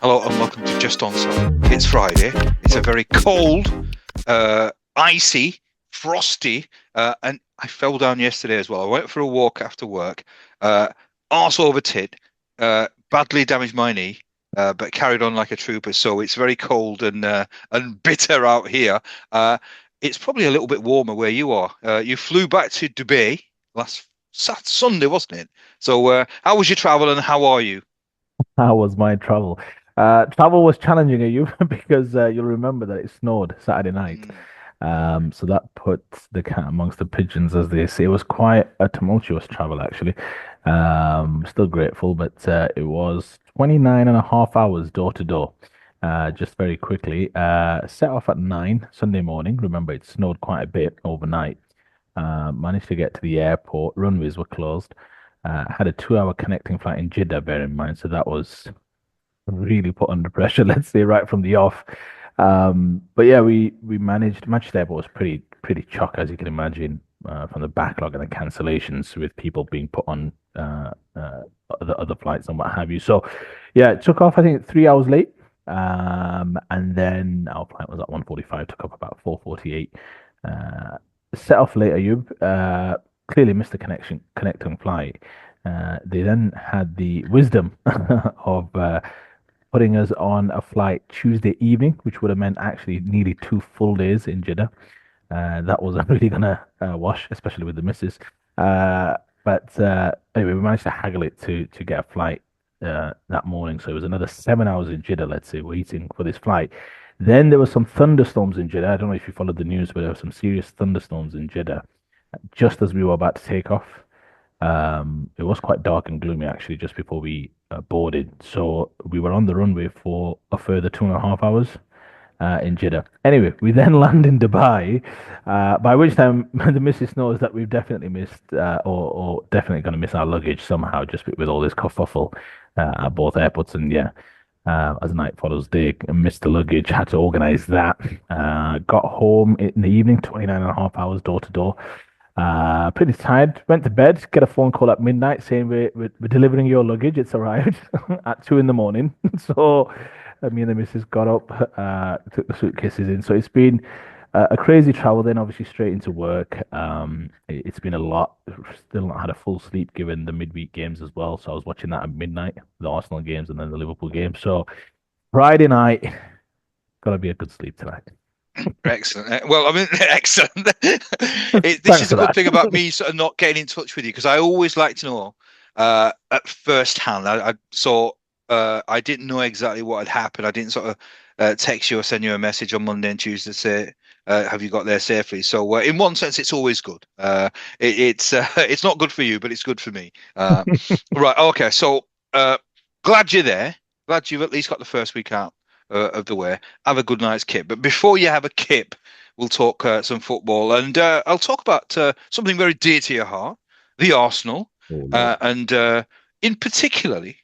Hello and welcome to Just Onside. It's Friday. It's a very cold, icy, frosty, and I fell down yesterday as well. I went for a walk after work, arse over tit, badly damaged my knee, but carried on like a trooper. So it's very cold and bitter out here. It's probably a little bit warmer where you are. You flew back to Dubai last Sunday, wasn't it? So how was your travel and how are you? How was my travel? Travel was challenging, Ayub, because you'll remember that it snowed Saturday night. Mm. So that put the cat amongst the pigeons, as they say. It was quite a tumultuous travel, actually. Still grateful, but it was 29 and a half hours door to door. Just very quickly. Set off at 9 Sunday morning. Remember, it snowed quite a bit overnight. Managed to get to the airport. Runways were closed. Had a 2 hour connecting flight in Jeddah, bear in mind. So that was really put under pressure, let's say, right from the off. But yeah, we managed. Manchester Airport was pretty chock, as you can imagine, from the backlog and the cancellations with people being put on other flights and what have you. So yeah, it took off, I think, 3 hours late. And then our flight was at 1:45, took off about 4:48. Set off later, you clearly missed the connecting flight. They then had the wisdom of putting us on a flight Tuesday evening, which would have meant actually nearly 2 full days in Jeddah. That wasn't really gonna wash, especially with the missus. But anyway, we managed to haggle it to get a flight that morning. So it was another 7 hours in Jeddah, let's say, waiting for this flight. Then there were some thunderstorms in Jeddah. I don't know if you followed the news, but there were some serious thunderstorms in Jeddah just as we were about to take off. It was quite dark and gloomy actually just before we boarded. So we were on the runway for a further 2.5 hours in Jeddah. Anyway, we then land in Dubai, by which time the missus knows that we've definitely missed or definitely going to miss our luggage somehow just with all this kerfuffle at both airports. And yeah, as night follows day, missed the luggage, had to organize that. Got home in the evening, 29 and a half hours door to door. Pretty tired. Went to bed. Get a phone call at midnight saying we're delivering your luggage. It's arrived at 2 in the morning. So me and the missus got up, took the suitcases in. So it's been a crazy travel. Then obviously straight into work. It's been a lot. Still not had a full sleep given the midweek games as well. So I was watching that at midnight, the Arsenal games and then the Liverpool game. So Friday night, gotta be a good sleep tonight. Excellent. Well, I mean, excellent. This Thanks is a for good that. thing about me sort of not getting in touch with you because I always like to know at first hand. I didn't know exactly what had happened. I didn't sort of text you or send you a message on Monday and Tuesday to say, "Have you got there safely?" So, in one sense, it's always good. It's not good for you, but it's good for me. Right. Okay. So, glad you're there. Glad you've at least got the first week out of the way. Have a good night's kip. But before you have a kip, we'll talk some football, and I'll talk about something very dear to your heart, the Arsenal, Oh Lord. and in particularly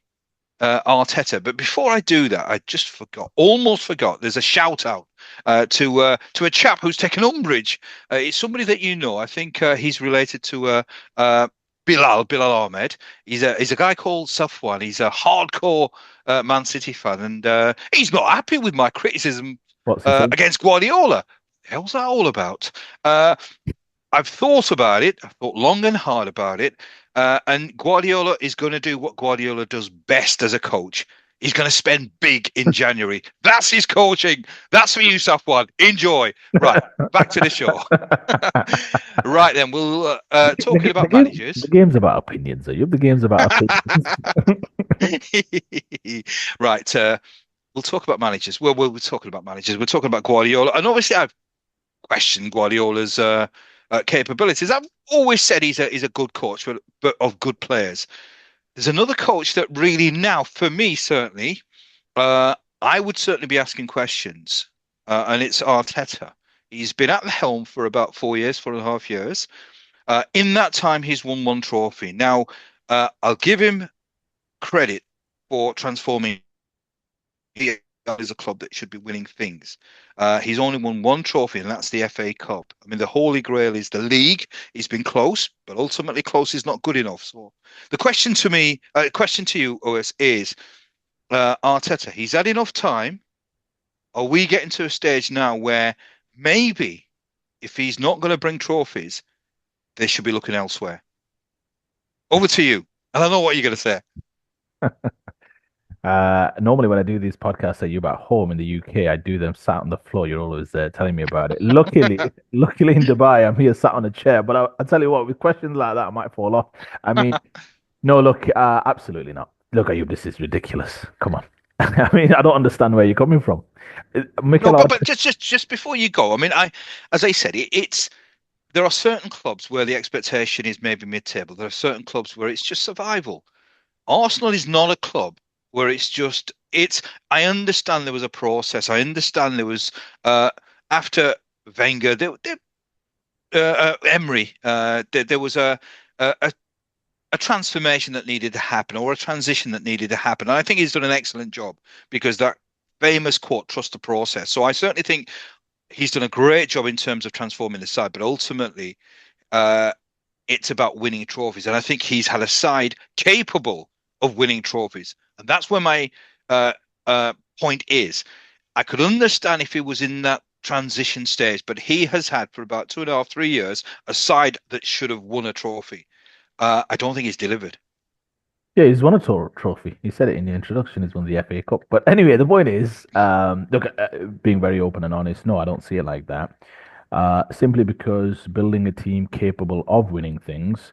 Arteta. But before I do that, I just forgot, almost forgot. There's a shout out to a chap who's taken umbrage. It's somebody that you know. I think he's related to uh, Bilal Ahmed. He's a guy called Safwan. He's a hardcore Man City fan, and he's not happy with my criticism What's he saying? against Guardiola. The hell's that all about? Uh, I've thought about it. I've thought long and hard about it. And Guardiola is going to do what Guardiola does best as a coach. He's going to spend big in January. That's his coaching. That's for you, Safwan. Enjoy. Right, back to the show. Right then, we'll talking about The managers. game's about opinions, are you? The game's about opinions. Right, we'll talk about managers. Well, we're talking about managers. We're talking about Guardiola, and obviously, I've questioned Guardiola's capabilities. I've always said he's a good coach, but of good players. There's another coach that really now, for me, certainly, I would certainly be asking questions, and it's Arteta. He's been at the helm for about 4 years, 4.5 years. In that time, he's won one trophy. Now, I'll give him credit for transforming. He is a club that should be winning things. He's only won one trophy, and that's the FA Cup. I mean, the holy grail is the league. He's been close, but ultimately close is not good enough. So, the question to me, question to you, OS, is: Arteta, he's had enough time. Are we getting to a stage now where maybe if he's not going to bring trophies, they should be looking elsewhere? Over to you. And I know what you're going to say. Normally when I do these podcasts at you about home in the UK, I do them sat on the floor. You're always telling me about it. Luckily in Dubai, I'm here sat on a chair. But I tell you what, with questions like that, I might fall off. I mean, no, look, absolutely not. Look, Ayub, this is ridiculous. Come on. I mean, I don't understand where you're coming from. No, Mikel but Arteta, just before you go, I mean, as I said, it's there are certain clubs where the expectation is maybe mid-table. There are certain clubs where it's just survival. Arsenal is not a club where it's. I understand there was a process. I understand there was after Wenger, Emery, there was a a transformation that needed to happen or a transition that needed to happen. And I think he's done an excellent job because that famous quote, trust the process. So I certainly think he's done a great job in terms of transforming the side, but ultimately, uh, it's about winning trophies. And I think he's had a side capable of winning trophies. And that's where my uh, uh, point is. I could understand if he was in that transition stage, but he has had for about 2.5, 3 years a side that should have won a trophy. I don't think he's delivered. yeah, he's won a trophy. He said it in the introduction. He's won the FA Cup. But anyway, the point is, look, being very open and honest, no, I don't see it like that. Simply because building a team capable of winning things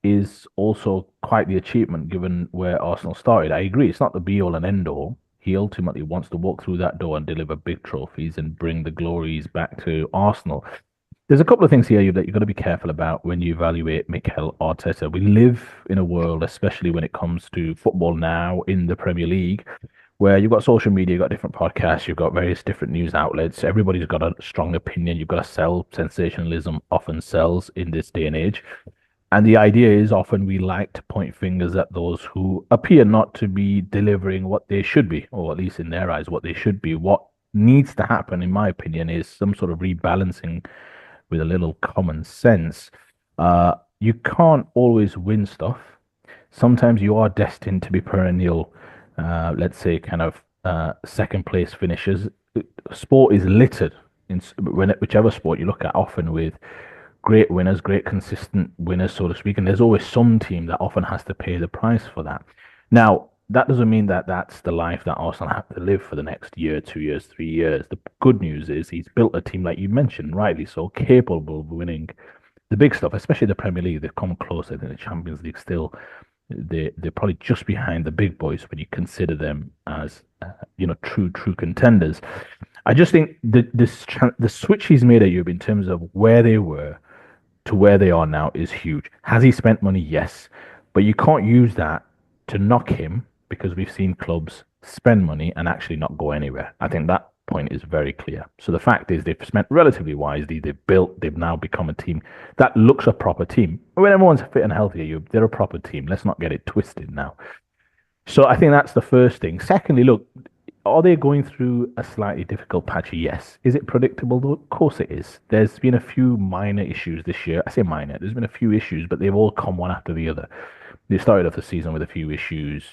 is also quite the achievement given where Arsenal started. I agree, it's not the be all and end all. He ultimately wants to walk through that door and deliver big trophies and bring the glories back to Arsenal. There's a couple of things here that you've got to be careful about when you evaluate Mikel Arteta. We live in a world, especially when it comes to football now in the Premier League, where you've got social media, you've got different podcasts, you've got various different news outlets. Everybody's got a strong opinion. You've got to sell. Sensationalism often sells in this day and age. And the idea is often we like to point fingers at those who appear not to be delivering what they should be, or at least in their eyes, what they should be. What needs to happen, in my opinion, is some sort of rebalancing with a little common sense. You can't always win stuff. Sometimes you are destined to be perennial, let's say, kind of second place finishers. Sport is littered whichever sport you look at, often with great winners, great consistent winners, so to speak. And there's always some team that often has to pay the price for that. Now, that doesn't mean that that's the life that Arsenal have to live for the next year, 2 years, 3 years. The good news is he's built a team, like you mentioned, rightly so, capable of winning the big stuff, especially the Premier League. They've come closer than the Champions League still. They're probably just behind the big boys when you consider them as true contenders. I just think the switch he's made at Europe in terms of where they were to where they are now is huge. Has he spent money? Yes. But you can't use that to knock him because we've seen clubs spend money and actually not go anywhere. I think that point is very clear. So the fact is they've spent relatively wisely. They've now become a team that looks a proper team. When everyone's fit and healthy, they're a proper team. Let's not get it twisted now. So I think that's the first thing. Secondly, look, are they going through a slightly difficult patch? Yes. Is it predictable? Though? Of course it is. There's been a few minor issues this year. I say minor. There's been a few issues, but they've all come one after the other. They started off the season with a few issues.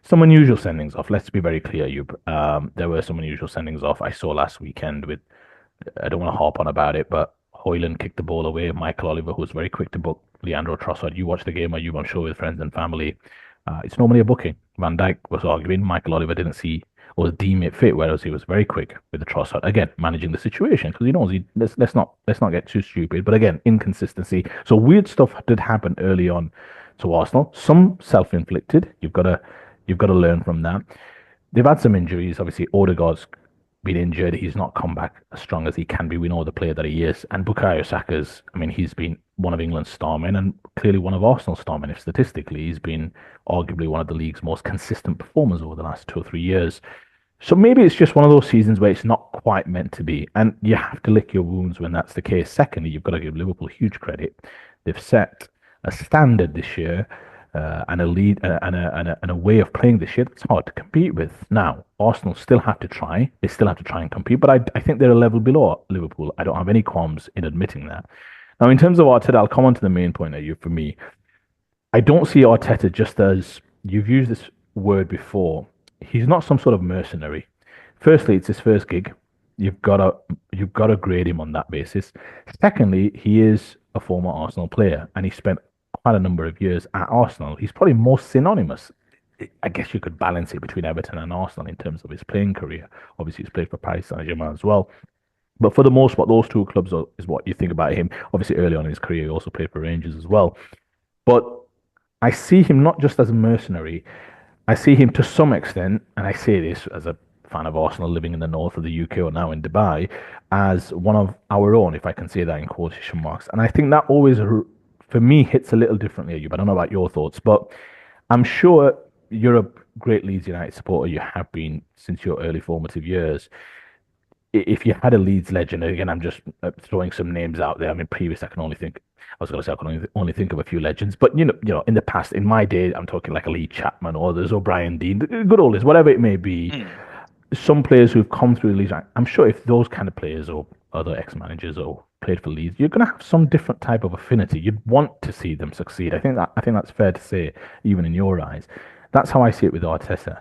Some unusual sendings off. Let's be very clear, Ayub. There were some unusual sendings off I saw last weekend with, I don't want to harp on about it, but Hoyland kicked the ball away. Michael Oliver, who was very quick to book Leandro Trossard. You watched the game, Ayub, I'm sure, with friends and family. It's normally a booking. Van Dijk was arguing. Michael Oliver didn't see or deem it fit, whereas he was very quick with the Trossard. Again, managing the situation because he knows let's not get too stupid. But again, inconsistency. So weird stuff did happen early on to Arsenal. Some self-inflicted. You've got to learn from that. They've had some injuries. Obviously, Odegaard's been injured. He's not come back as strong as he can be. We know the player that he is. And Bukayo Saka's, I mean, he's been one of England's star men and clearly one of Arsenal's star men. If statistically, he's been arguably one of the league's most consistent performers over the last 2 or 3 years. So maybe it's just one of those seasons where it's not quite meant to be. And you have to lick your wounds when that's the case. Secondly, you've got to give Liverpool huge credit. They've set a standard this year and a lead and a way of playing this year that's hard to compete with. Now, Arsenal still have to try. They still have to try and compete, but I think they're a level below Liverpool. I don't have any qualms in admitting that. Now, in terms of Arteta, I'll come on to the main point of you for me. I don't see Arteta just as you've used this. word before. He's not some sort of mercenary. Firstly, it's his first gig. You've got to you've got to grade him on that basis. Secondly, he is a former Arsenal player, and he spent quite a number of years at Arsenal. He's probably most synonymous. I guess you could balance it between Everton and Arsenal in terms of his playing career. Obviously, he's played for Paris Saint-Germain as well. But for the most part, those two clubs is what you think about him. Obviously, early on in his career, he also played for Rangers as well. But I see him not just as a mercenary. I see him to some extent, and I say this as a fan of Arsenal living in the north of the UK or now in Dubai, as one of our own, if I can say that in quotation marks. And I think that always, for me, hits a little differently, Ayub. I don't know about your thoughts, but I'm sure you're a great Leeds United supporter. You have been since your early formative years. If you had a Leeds legend, again, I'm just throwing some names out there. I mean, previous, I can only think, I was going to say, I can only think of a few legends, but in the past, in my day, I'm talking like a Lee Chapman or there's O'Brien Dean, the good old days, whatever it may be. Mm. Some players who've come through the Leeds, I'm sure if those kind of players or other ex-managers or played for Leeds, you're going to have some different type of affinity. You'd want to see them succeed. I think that's fair to say, even in your eyes. That's how I see it with Arteta.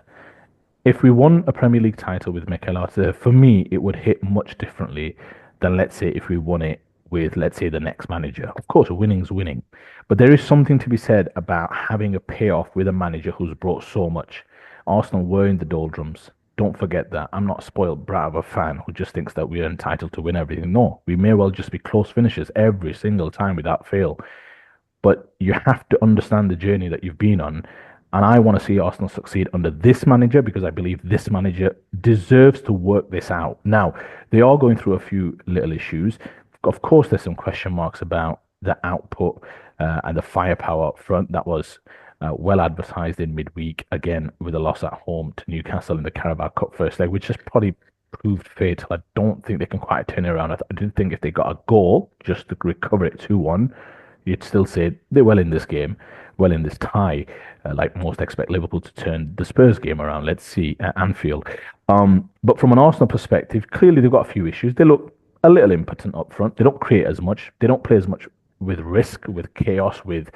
If we won a Premier League title with Mikel Arteta, for me, it would hit much differently than, let's say, if we won it with, let's say, the next manager. Of course, winning's winning, but there is something to be said about having a payoff with a manager who's brought so much. Arsenal were in the doldrums. Don't forget that. I'm not a spoiled brat of a fan who just thinks that we are entitled to win everything. No, we may well just be close finishers every single time without fail. But you have to understand the journey that you've been on. And I want to see Arsenal succeed under this manager because I believe this manager deserves to work this out. Now, they are going through a few little issues. Of course, there's some question marks about the output and the firepower up front that was well advertised in midweek, again, with a loss at home to Newcastle in the Carabao Cup first leg, which has probably proved fatal. I don't think they can quite turn it around. I do think if they got a goal just to recover it 2-1, you'd still say they're well in this game, well in this tie. Like most expect Liverpool to turn the Spurs game around. Let's see at Anfield. But from an Arsenal perspective, clearly they've got a few issues. They look a little impotent up front. They don't create as much. They don't play as much with risk, with chaos, with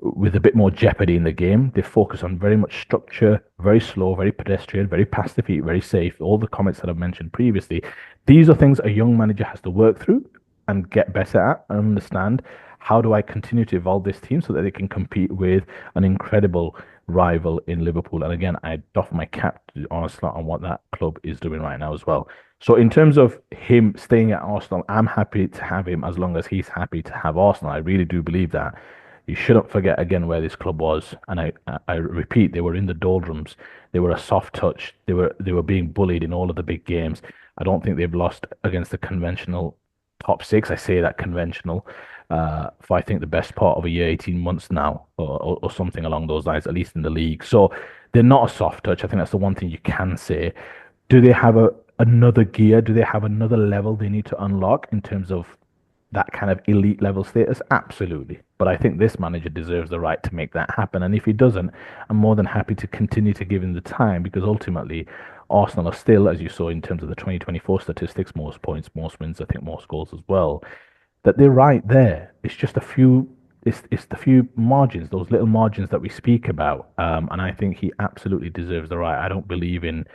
a bit more jeopardy in the game. They focus on very much structure, very slow, very pedestrian, very past the feet, very safe. All the comments that I've mentioned previously. These are things a young manager has to work through and get better at and understand. How do I continue to evolve this team so that they can compete with an incredible rival in Liverpool? And again, I doff my cap to Arsenal on what that club is doing right now as well. So in terms of him staying at Arsenal, I'm happy to have him as long as he's happy to have Arsenal. I really do believe that. You shouldn't forget again where this club was, and I repeat, they were in the doldrums. They were a soft touch. They were being bullied in all of the big games. I don't think they've lost against the conventional top six. I say that conventional for I think the best part of a year, 18 months now, or something along those lines, at least in the league. So they're not a soft touch. I think that's the one thing you can say. Do they have another gear? Do they have another level they need to unlock in terms of that kind of elite level status? Absolutely. But I think this manager deserves the right to make that happen. And if he doesn't, I'm more than happy to continue to give him the time because ultimately Arsenal are still, as you saw in terms of the 2024 statistics, most points, most wins, I think most goals as well, that they're right there. It's just a few. It's the few margins, those little margins that we speak about, and I think he absolutely deserves the right. I don't believe in.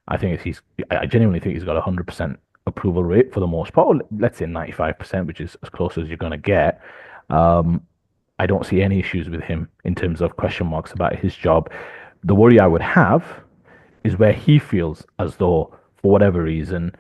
I think he's. I genuinely think he's got 100% approval rate for the most part. Or let's say 95%, which is as close as you're going to get. Um, I don't see any issues with him in terms of question marks about his job. The worry I would have is where he feels as though, for whatever reason,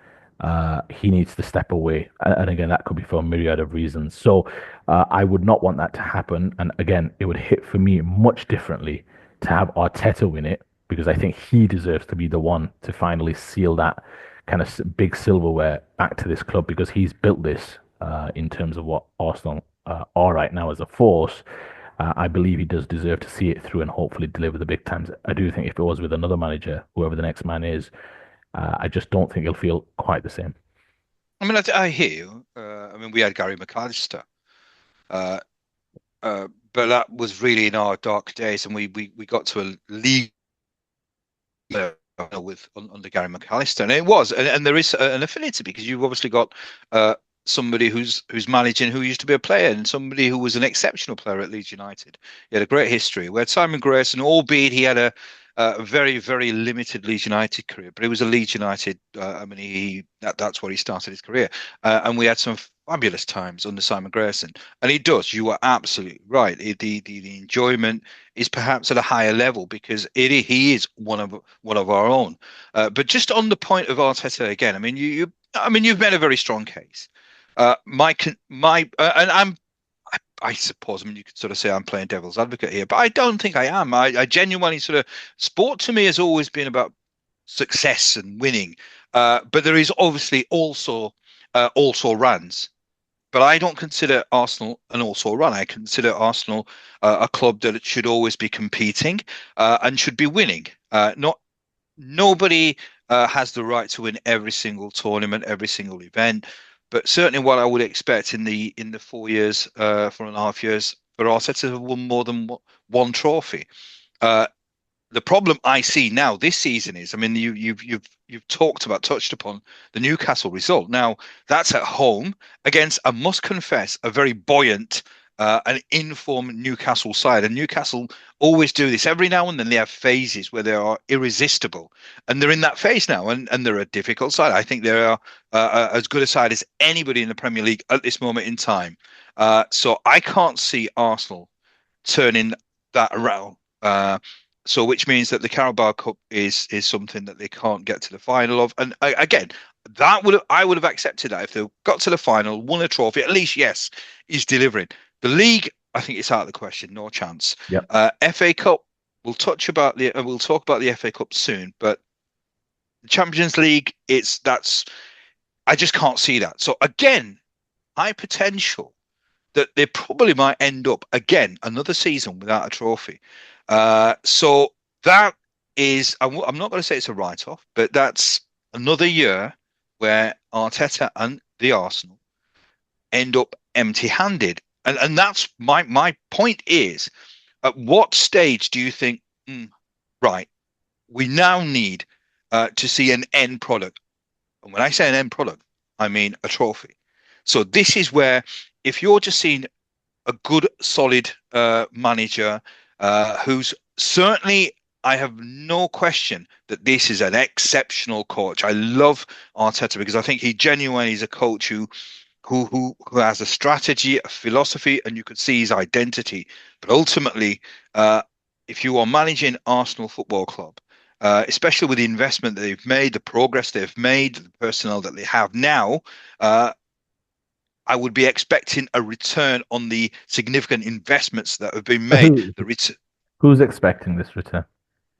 he needs to step away. And again, that could be for a myriad of reasons. So I would not want that to happen. And again, it would hit for me much differently to have Arteta win it because I think he deserves to be the one to finally seal that kind of big silverware back to this club because he's built this in terms of what Arsenal are right now as a force. I believe he does deserve to see it through and hopefully deliver the big times. I do think if it was with another manager, whoever the next man is, I just don't think he'll feel quite the same. I mean, I hear you. I mean, we had Gary McAllister, uh, but that was really in our dark days, and we got to a league with under Gary McAllister, and it was, and there is an affinity because you've obviously got somebody who's managing who used to be a player and somebody who was an exceptional player at Leeds United. He had a great history. We had Simon Grayson, albeit he had a very, very limited Leeds United career, but it was a Leeds United. I mean, that's where he started his career, and we had some fabulous times under Simon Grayson. And he does. You are absolutely right. The enjoyment is perhaps at a higher level because he is one of our own. But just on the point of Arteta again, I mean, I mean, you've made a very strong case. And I suppose, I mean, you could sort of say I'm playing devil's advocate here, but I don't think I am. I genuinely sort of, sport to me has always been about success and winning. But there is obviously also runs. But I don't consider Arsenal an also run. I consider Arsenal a club that should always be competing and should be winning. Not Nobody has the right to win every single tournament, every single event. But certainly, what I would expect in the 4 years, 4.5 years, for Arteta to have won more than one trophy. Uh, the problem I see now this season is, I mean, you've touched upon the Newcastle result. Now that's at home against, I must confess, a very buoyant and informed Newcastle side. And Newcastle always do this. Every now and then they have phases where they are irresistible, and they're in that phase now. And they're a difficult side. I think they are as good a side as anybody in the Premier League at this moment in time. So I can't see Arsenal turning that around. So which means that the Carabao Cup is something that they can't get to the final of. And again, I would have accepted that if they got to the final, won a trophy. At least, yes, he's delivering. The league, I think it's out of the question, no chance. Yep. FA Cup, we'll talk about the FA Cup soon, but the Champions League, I just can't see that. So again, high potential that they probably might end up again another season without a trophy. So that is, I'm not going to say it's a write-off, but that's another year where Arteta and the Arsenal end up empty-handed. And that's my point is, at what stage do you think, right, we now need to see an end product? And when I say an end product, I mean a trophy. So this is where, if you're just seeing a good, solid manager who's certainly, I have no question that this is an exceptional coach. I love Arteta because I think he genuinely is a coach who has a strategy, a philosophy, and you could see his identity. But ultimately, if you are managing Arsenal Football Club, especially with the investment that they've made, the progress they've made, the personnel that they have now, I would be expecting a return on the significant investments that have been made. Who, who's expecting this return?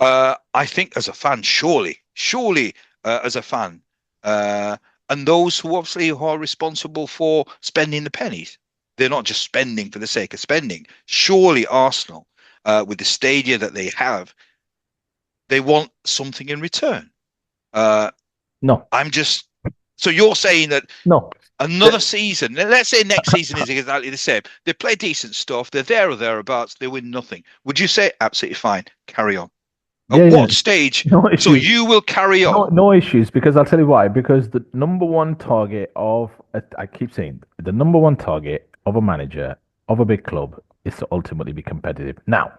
I think as a fan, surely as a fan, and those who obviously are responsible for spending the pennies. They're not just spending for the sake of spending. Surely Arsenal, with the stadia that they have, they want something in return. No, So you're saying that no. another season, let's say next season is exactly the same. They play decent stuff. They're there or thereabouts. They win nothing. Would you say absolutely fine? Carry on. Yeah, At yeah. what stage? No So issues. you will carry No, on. no issues because I'll tell you why. Because the number one target of, I keep saying, the number one target of a manager of a big club is to ultimately be competitive. Now,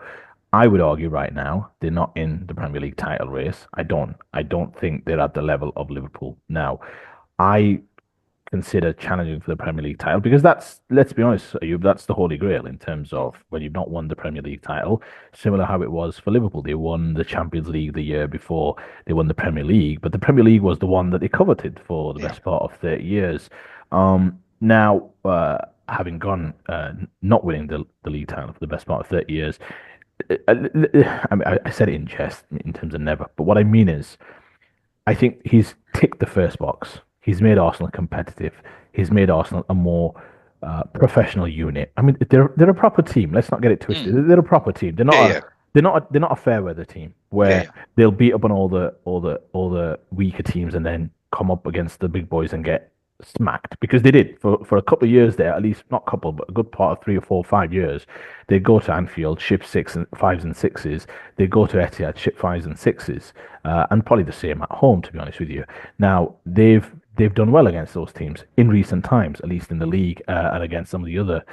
I would argue right now they're not in the Premier League title race. I don't think they're at the level of Liverpool. Now, I consider challenging for the Premier League title because that's, let's be honest, Ayub, that's the holy grail in terms of when you've not won the Premier League title. Similar how it was for Liverpool, they won the Champions League the year before they won the Premier League, but the Premier League was the one that they coveted for the Yeah. best part of 30 years. Now, having gone not winning the league title for the best part of 30 years, I mean, I said it in jest in terms of never, but what I mean is I think he's ticked the first box. He's made Arsenal competitive. He's made Arsenal a more professional unit. I mean, they're a proper team. Let's not get it twisted. Mm. They're a proper team. They're not Yeah, a yeah, they're not a fair weather team yeah, where yeah. they'll beat up on all the weaker teams and then come up against the big boys and get smacked because they did for a couple of years there, at least not couple, but a good part of 3 or 4 or 5 years. They go to Anfield, ship six and fives and sixes. They go to Etihad, ship fives and sixes, and probably the same at home. To be honest with you, now they've done well against those teams in recent times, at least in the league, and against some of the other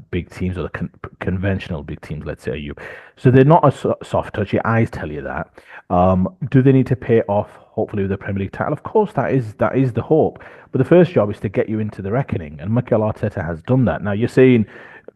big teams or the conventional big teams, let's say Ayub. So they're not a soft touch. Your eyes tell you that. Do they need to pay off? Hopefully, with the Premier League title. Of course, that is the hope. But the first job is to get you into the reckoning, and Mikel Arteta has done that. Now you're saying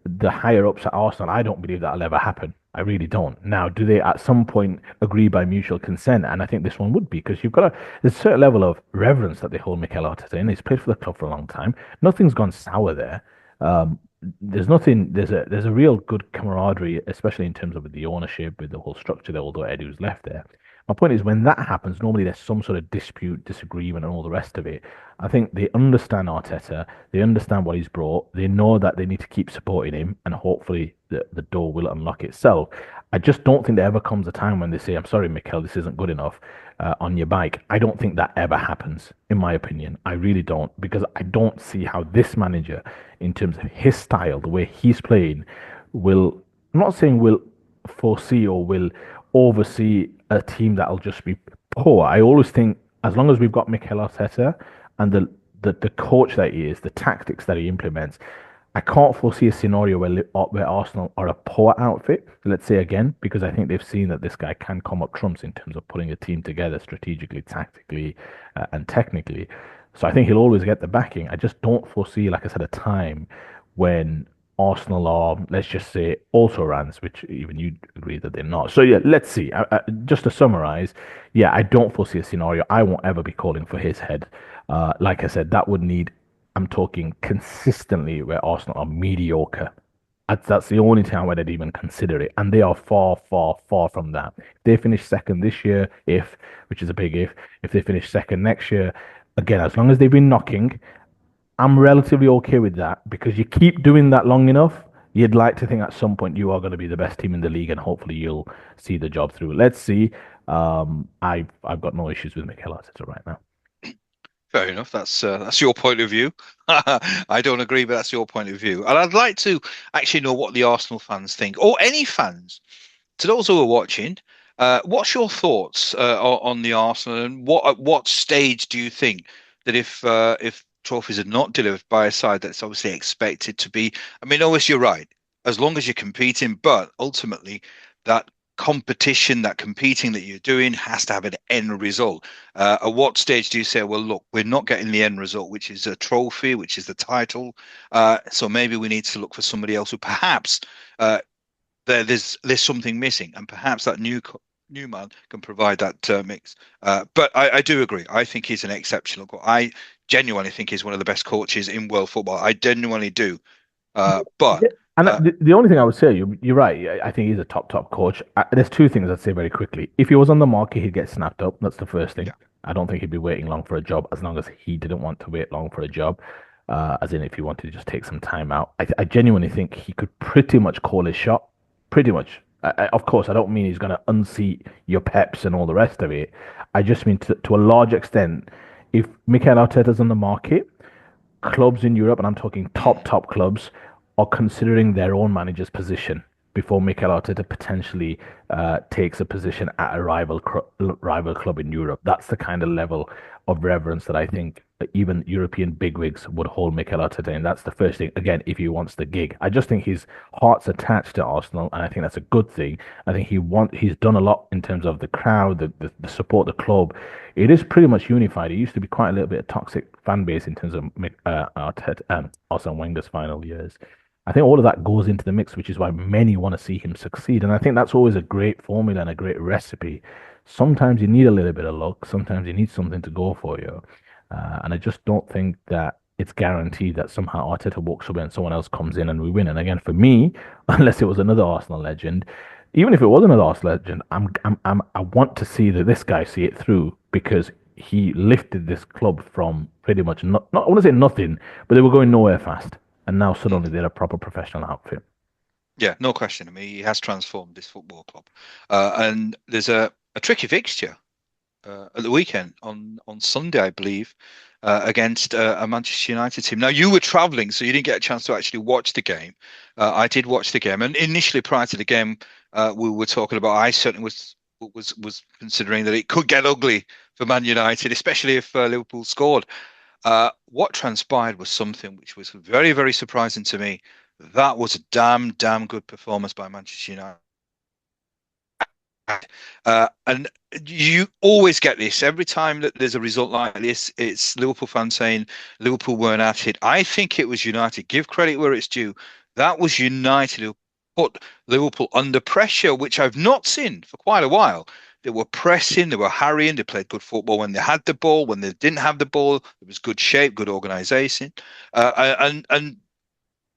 the higher ups at Arsenal. I don't believe that'll ever happen. I really don't. Now, do they at some point agree by mutual consent? And I think this one would be because there's a certain level of reverence that they hold Mikel Arteta in. He's played for the club for a long time. Nothing's gone sour there. Um, there's nothing. There's a real good camaraderie, especially in terms of the ownership, with the whole structure there. Although Edu's left there, my point is when that happens, normally there's some sort of dispute, disagreement, and all the rest of it. I think they understand Arteta. They understand what he's brought. They know that they need to keep supporting him, and hopefully the door will unlock itself. I just don't think there ever comes a time when they say, "I'm sorry, Mikel, this isn't good enough." On your bike, I don't think that ever happens, in my opinion. I really don't, because I don't see how this manager, in terms of his style, the way he's playing, will. I'm not saying will foresee or will oversee a team that'll just be poor. I always think as long as we've got Mikel Arteta and the coach that he is, the tactics that he implements, I can't foresee a scenario where Arsenal are a poor outfit. Let's say again, because I think they've seen that this guy can come up trumps in terms of putting a team together strategically, tactically, and technically. So I think he'll always get the backing. I just don't foresee, like I said, a time when Arsenal are, let's just say, also rans, which even you agree that they're not. So yeah, let's see. Just to summarize, yeah, I don't foresee a scenario. I won't ever be calling for his head. Like I said, that would need. I'm talking consistently where Arsenal are mediocre. That's the only time where they'd even consider it, and they are far, far, far from that. If they finish second this year, which is a big if they finish second next year, again, as long as they've been knocking, I'm relatively okay with that because you keep doing that long enough, you'd like to think at some point you are going to be the best team in the league and hopefully you'll see the job through. Let's see. I've got no issues with Mikel Arteta right now. Fair enough. That's your point of view. I don't agree, but that's your point of view. And I'd like to actually know what the Arsenal fans think, or any fans. To those who are watching, what's your thoughts on the Arsenal, and at what stage do you think that if trophies are not delivered by a side that's obviously expected to be? I mean, obviously you're right, as long as you're competing, but ultimately that competition, that competing that you're doing has to have an end result. At what stage do you say, well, look, we're not getting the end result, which is a trophy, which is the title, so maybe we need to look for somebody else who perhaps there's something missing, and perhaps that new man can provide that mix. But I do agree. I think he's an exceptional coach. I genuinely think he's one of the best coaches in world football. I genuinely do. But Yeah. And uh, the only thing I would say, you're right. I think he's a top coach. There's two things I'd say very quickly. If he was on the market, he'd get snapped up. That's the first thing. yeah, I don't think he'd be waiting long for a job as long as he didn't want to wait long for a job. As in, if he wanted to just take some time out, I genuinely think he could pretty much call his shot. Pretty much. Of course, I don't mean he's going to unseat your Peps and all the rest of it. I just mean to a large extent, if Mikel Arteta's on the market, clubs in Europe, and I'm talking top clubs, are considering their own manager's position before Mikel Arteta potentially takes a position at a rival club in Europe. That's the kind of level of reverence that I think even European bigwigs would hold Mikel Arteta in. That's the first thing. Again, if he wants the gig, I just think his heart's attached to Arsenal, and I think that's a good thing. I think he's done a lot in terms of the crowd, the support, the club. It is pretty much unified. It used to be quite a little bit of toxic fan base in terms of Arteta, Arsene Wenger's final years. I think all of that goes into the mix, which is why many want to see him succeed. And I think that's always a great formula and a great recipe. Sometimes you need a little bit of luck. Sometimes you need something to go for you. And I just don't think that it's guaranteed that somehow Arteta walks away and someone else comes in and we win. And again, for me, unless it was another Arsenal legend, even if it was another Arsenal legend, I want to see that this guy see it through because he lifted this club from pretty much not I want to say nothing, but they were going nowhere fast. And now suddenly they're a proper professional outfit. yeah, no question. I mean, he has transformed this football club, and there's a tricky fixture at the weekend on Sunday, I believe, against a Manchester United team. Now you were travelling, so you didn't get a chance to actually watch the game. I did watch the game, and initially prior to the game, we were talking about. I certainly was considering that it could get ugly for Man United, especially if Liverpool scored. What transpired was something which was very, very surprising to me. That was a damn, damn good performance by Manchester United. And you always get this every time that there's a result like this. It's Liverpool fans saying Liverpool weren't at it. I think it was United. Give credit where it's due. That was United who put Liverpool under pressure, which I've not seen for quite a while. They were pressing, they were harrying, they played good football when they had the ball. When they didn't have the ball, it was good shape, good organisation, and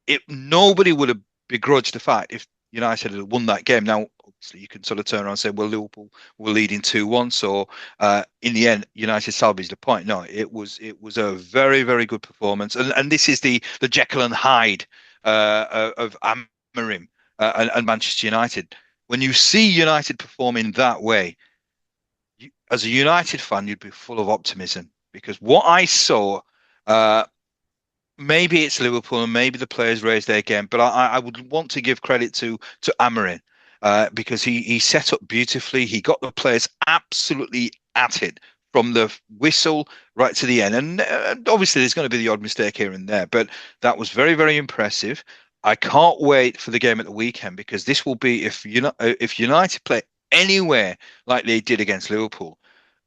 it nobody would have begrudged the fact if United had won that game. Now, obviously, you can sort of turn around and say, well, Liverpool were leading 2-1, so in the end, United salvaged the point. No, it was a very, very good performance, and this is the Jekyll and Hyde of Amorim and Manchester United. When you see United performing that way, as a United fan, you'd be full of optimism because what I saw. Uh, Maybe it's Liverpool and maybe the players raised their game, but I would want to give credit to Amorim because he set up beautifully. He got the players absolutely at it from the whistle right to the end. And obviously, there's going to be the odd mistake here and there, but that was very, very impressive. I can't wait for the game at the weekend because this will be if United play anywhere like they did against Liverpool,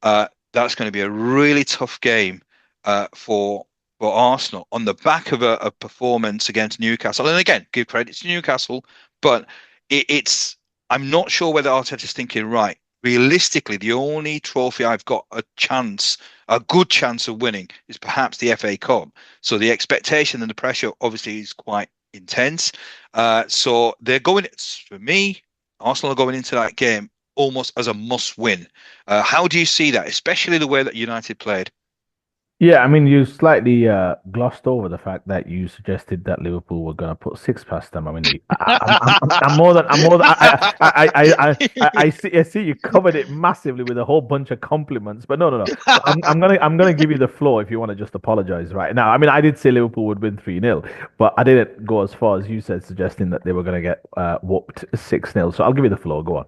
that's going to be a really tough game for Arsenal on the back of a performance against Newcastle. And again, give credit to Newcastle, but it's I'm not sure whether Arteta's thinking right. Realistically, the only trophy I've got a good chance of winning is perhaps the FA Cup. So the expectation and the pressure obviously is quite intense. So they're going, for me, Arsenal are going into that game almost as a must win. How do you see that, especially the way that United played? Yeah, I mean, you slightly glossed over the fact that you suggested that Liverpool were going to put six past them. I mean, I see you covered it massively with a whole bunch of compliments, but no. So I'm gonna give you the floor if you want to just apologize right now. I mean, I did say Liverpool would win 3-0, but I didn't go as far as you said, suggesting that they were going to get whooped 6-0. So I'll give you the floor. Go on.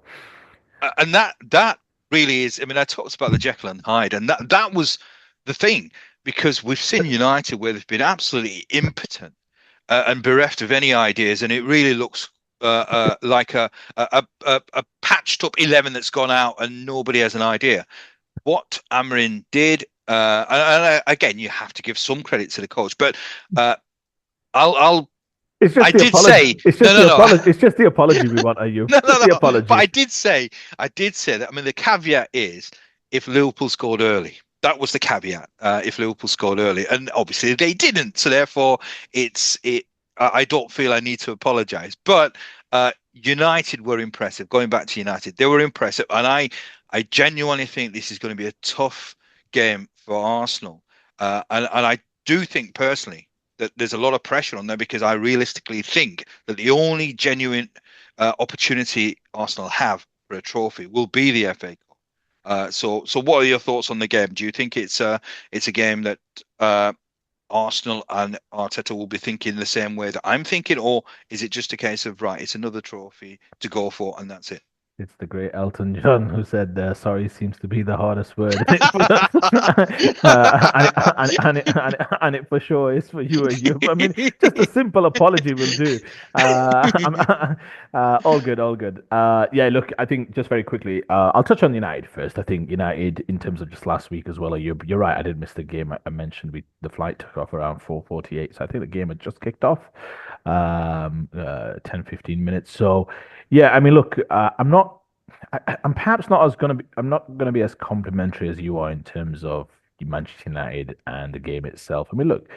And that really is. I mean, I talked about the Jekyll and Hyde, and that was the thing because we've seen United where they've been absolutely impotent and bereft of any ideas, and it really looks like a patched up 11 that's gone out and nobody has an idea. What Amarin did, again, you have to give some credit to the coach, but uh, I'll It's just I the did apology. say It's just no, the no, no. apology. It's just the apology we want, Ayub. No, Just no, the no. But apology. I did say that. I mean, the caveat is if Liverpool scored early. That was the caveat. If Liverpool scored early, and obviously they didn't, so therefore it's it. I don't feel I need to apologise. But United were impressive. Going back to United, they were impressive, and I genuinely think this is going to be a tough game for Arsenal. And I do think personally that there's a lot of pressure on them because I realistically think that the only genuine opportunity Arsenal have for a trophy will be the FA Cup. So what are your thoughts on the game? Do you think it's a game that Arsenal and Arteta will be thinking the same way that I'm thinking, or is it just a case of right, it's another trophy to go for and that's it? It's the great Elton John who said, "Sorry seems to be the hardest word," and it for sure is for you. You, I mean, just a simple apology will do. All good, all good. Yeah, look, I think just very quickly, I'll touch on United first. I think United, in terms of just last week as well. You're right. I did miss the game. I mentioned the flight took off around 4:48, so I think the game had just kicked off, 10, 15 minutes. So. Yeah, I mean, look, I'm not. I'm perhaps not as gonna be. I'm not gonna be as complimentary as you are in terms of Manchester United and the game itself. I mean, look,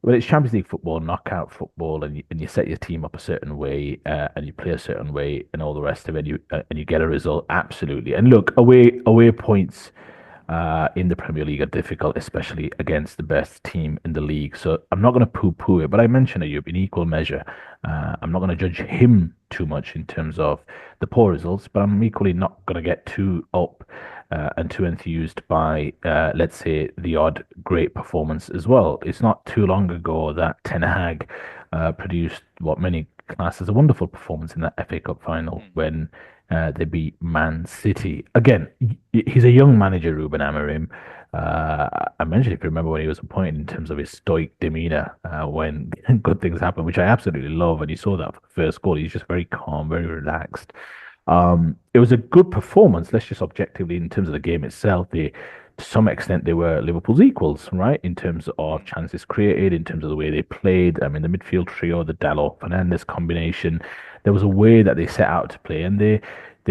when it's Champions League football, knockout football, and you set your team up a certain way, and you play a certain way, and all the rest of it, and you get a result, absolutely. And look, away points in the Premier League are difficult, especially against the best team in the league. So I'm not going to poo-poo it, but I mentioned Ayub in equal measure. I'm not going to judge him too much in terms of the poor results, but I'm equally not going to get too up and too enthused by, let's say, the odd great performance as well. It's not too long ago that Ten Hag produced what many class as a wonderful performance in that FA Cup final Mm. when they beat Man City. Again, he's a young manager, Ruben Amorim. I mentioned, if you remember, when he was appointed in terms of his stoic demeanor when good things happen, which I absolutely love. And you saw that for the first goal. He's just very calm, very relaxed. It was a good performance. Let's just objectively, in terms of the game itself, to some extent, they were Liverpool's equals, right? In terms of Mm, chances created, in terms of the way they played. I mean, the midfield trio, the Dalot Fernandez combination, there was a way that they set out to play, and they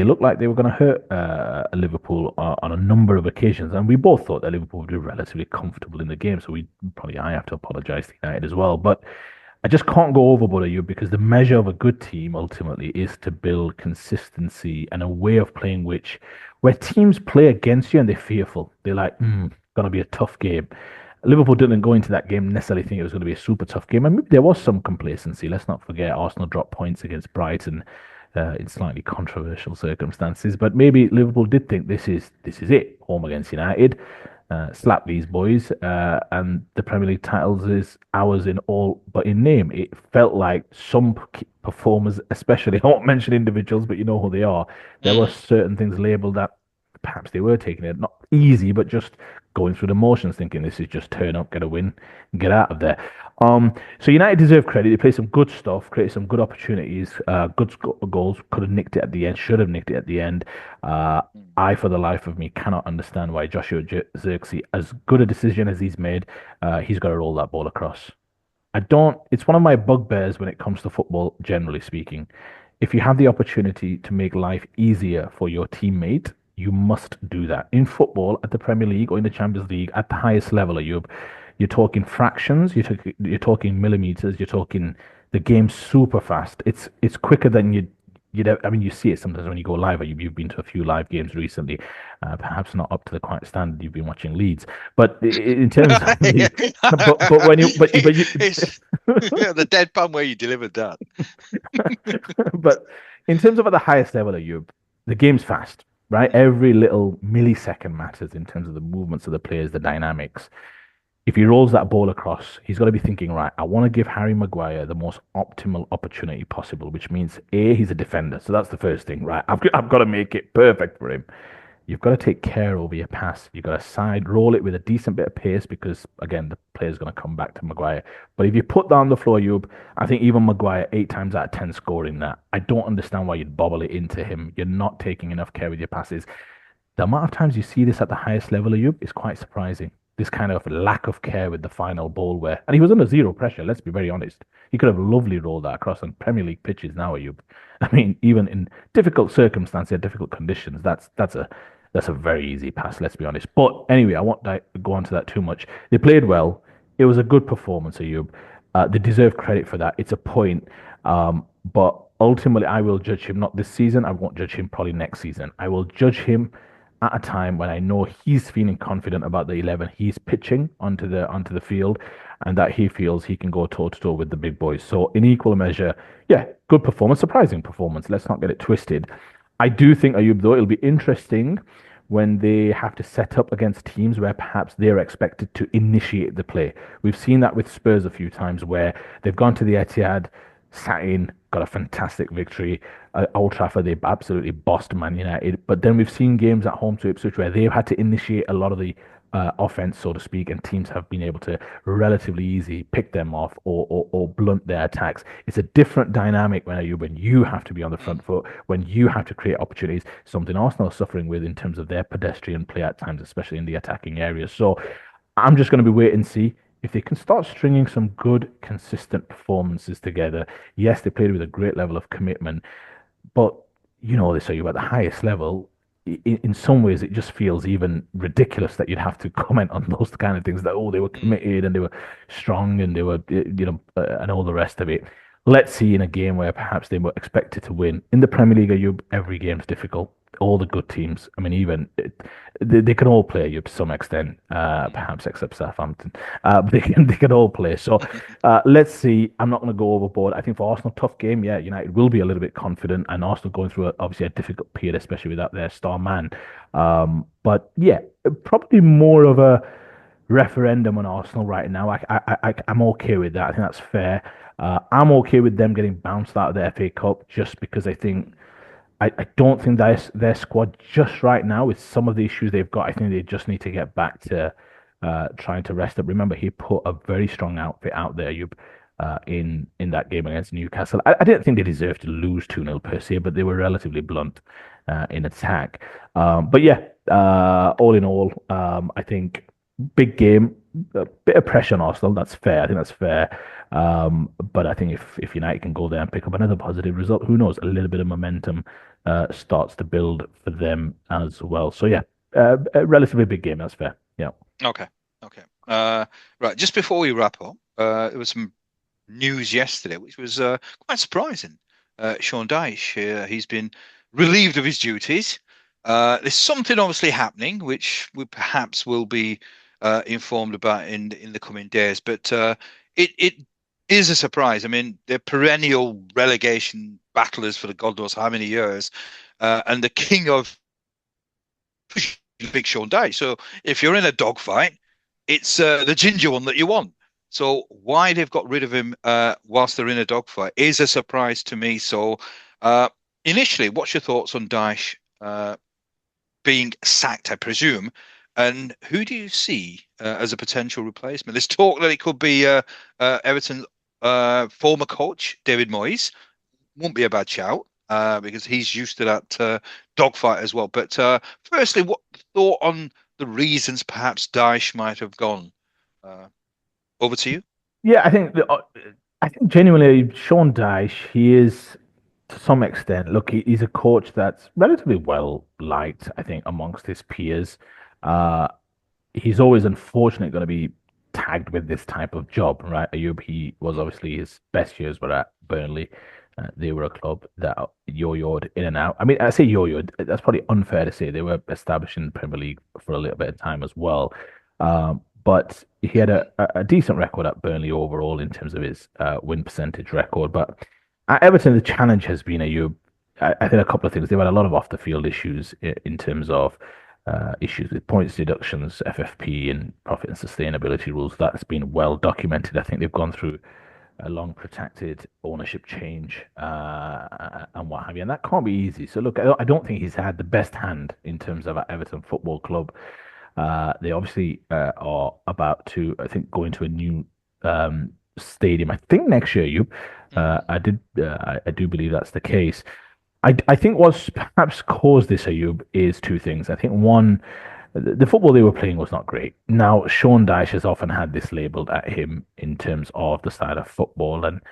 looked like they were going to hurt Liverpool on a number of occasions. And we both thought that Liverpool would be relatively comfortable in the game, so I have to apologise to United as well, but. I just can't go overboard at you because the measure of a good team ultimately is to build consistency and a way of playing where teams play against you and they're fearful. They're like, gonna be a tough game. Liverpool didn't go into that game necessarily think it was going to be a super tough game, and maybe there was some complacency. Let's not forget Arsenal dropped points against Brighton in slightly controversial circumstances, but maybe Liverpool did think this is it, home against United. Slap these boys, and the Premier League titles is ours in all but in name. It felt like some performers, especially, I won't mention individuals, but you know who they are. There were mm, certain things labelled that perhaps they were taking it not easy, but just going through the motions, thinking this is just turn up, get a win, and get out of there. So United deserve credit. They played some good stuff, created some good opportunities, goals. Could have nicked it at the end, should have nicked it at the end. Uh, mm. I, for the life of me, cannot understand why Joshua Zirkzee, as good a decision as he's made, he's got to roll that ball across. I don't, it's one of my bugbears when it comes to football, generally speaking. If you have the opportunity to make life easier for your teammate, you must do that. In football, at the Premier League or in the Champions League, at the highest level, you're talking fractions, you're talking millimeters, you're talking the game's super fast. It's quicker than I mean, you see it sometimes when you go live. You've been to a few live games recently, perhaps not up to the quiet standard you've been watching Leeds. But in terms of Yeah. the, but when you, but you, It's the deadpan way you delivered that. but in terms of at the highest level of you, the game's fast, right? Every little millisecond matters in terms of the movements of the players, the dynamics. If he rolls that ball across, he's got to be thinking, right, I want to give Harry Maguire the most optimal opportunity possible, which means A, he's a defender. So that's the first thing, right? I've got to make it perfect for him. You've got to take care over your pass. You've got to side roll it with a decent bit of pace because, again, the player's going to come back to Maguire. But if you put down the floor, Ayub, I think even Maguire, 8 times out of 10 scoring that, I don't understand why you'd bobble it into him. You're not taking enough care with your passes. The amount of times you see this at the highest level, Ayub, is quite surprising. This kind of lack of care with the final ball and he was under zero pressure, let's be very honest. He could have lovely rolled that across on Premier League pitches now, Ayub. I mean, even in difficult circumstances, difficult conditions, that's a very easy pass, let's be honest. But anyway, I won't go on to that too much. They played well. It was a good performance, Ayub. They deserve credit for that. It's a point. But ultimately, I will judge him not this season. I won't judge him probably next season. I will judge him at a time when I know he's feeling confident about the 11 he's pitching onto the field, and that he feels he can go toe to toe with the big boys. So in equal measure, yeah, good performance, surprising performance. Let's not get it twisted. I do think, Ayub, though, it'll be interesting when they have to set up against teams where perhaps they're expected to initiate the play. We've seen that with Spurs a few times where they've gone to the Etihad, sat in, got a fantastic victory. Old Trafford, they absolutely bossed Man United. But then we've seen games at home to Ipswich where they've had to initiate a lot of the offense, so to speak, and teams have been able to relatively easy pick them off or blunt their attacks. It's a different dynamic when you have to be on the front Mm. foot, when you have to create opportunities, something Arsenal are suffering with in terms of their pedestrian play at times, especially in the attacking areas. So I'm just going to be wait and see if they can start stringing some good, consistent performances together. Yes, they played with a great level of commitment, but they say you at the highest level. In some ways, it just feels even ridiculous that you'd have to comment on those kind of things. That they were Mm. committed and they were strong and they were and all the rest of it. Let's see in a game where perhaps they were expected to win. In the Premier League, every game's difficult. All the good teams. I mean, even they can all play you to some extent, Mm. perhaps except Southampton. But they can all play. So let's see. I'm not going to go overboard. I think for Arsenal, tough game. Yeah, United will be a little bit confident, and Arsenal going through obviously a difficult period, especially without their star man. But yeah, probably more of a referendum on Arsenal right now. I'm okay with that. I think that's fair. I'm okay with them getting bounced out of the FA Cup just because I think I don't think their squad just right now with some of the issues they've got. I think they just need to get back to trying to rest up. Remember, he put a very strong outfit out there, Ayub, in that game against Newcastle. I didn't think they deserved to lose 2-0 per se, but they were relatively blunt in attack. But yeah, all in all, I think big game, a bit of pressure on Arsenal. That's fair. I think that's fair. But I think if United can go there and pick up another positive result, who knows? A little bit of momentum starts to build for them as well. So yeah, a relatively big game. That's fair. Yeah. Okay. Okay. Right. Just before we wrap up, there was some news yesterday, which was quite surprising. Sean Dyche, he's been relieved of his duties. There's something obviously happening, which we perhaps will be informed about in the coming days. But it is a surprise. I mean, they're perennial relegation battlers for the God knows how many years, and the king of Big Sean Dyche. So if you're in a dogfight, it's the ginger one that you want. So why they've got rid of him whilst they're in a dogfight is a surprise to me. So uh, initially, what's your thoughts on Dyche being sacked, I presume? And who do you see as a potential replacement? There's talk that it could be Everton former coach, David Moyes. Won't be a bad shout because he's used to that dogfight as well. But firstly, what thought on the reasons perhaps Dyche might have gone? Uh, over to you. Yeah, I think genuinely Sean Dyche, he is to some extent. Look, he's a coach that's relatively well liked, I think, amongst his peers. Uh, he's always unfortunately going to be tagged with this type of job, right? Ayub, he was obviously his best years were at Burnley. They were a club that yo-yoed in and out. I mean, I say yo-yoed, that's probably unfair to say. They were established in the Premier League for a little bit of time as well. But he had a decent record at Burnley overall in terms of his win percentage record. But at Everton, the challenge has been I think a couple of things. They've had a lot of off the field issues in terms of issues with points deductions, FFP, and profit and sustainability rules. That's been well documented. I think they've gone through a long protracted ownership change and what have you, and that can't be easy. So look, I don't think he's had the best hand in terms of at Everton Football Club. They obviously are about to, I think, go into a new stadium. I think next year. You, Mm. I do believe that's the case. I think what's perhaps caused this, Ayub, is two things. I think one, the football they were playing was not great. Now, Sean Dyche has often had this labeled at him in terms of the style of football, and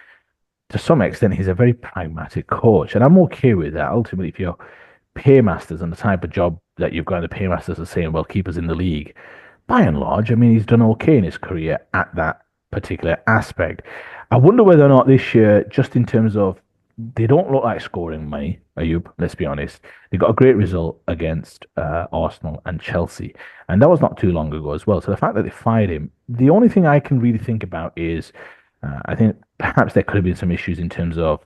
to some extent, he's a very pragmatic coach, and I'm okay with that. Ultimately, if you're paymasters and the type of job that you've got, the paymasters are saying, well, keep us in the league. By and large, I mean, he's done okay in his career at that particular aspect. I wonder whether or not this year, just in terms of they don't look like scoring money, Ayub, let's be honest. They got a great result against Arsenal and Chelsea, and that was not too long ago as well. So the fact that they fired him, the only thing I can really think about is I think perhaps there could have been some issues in terms of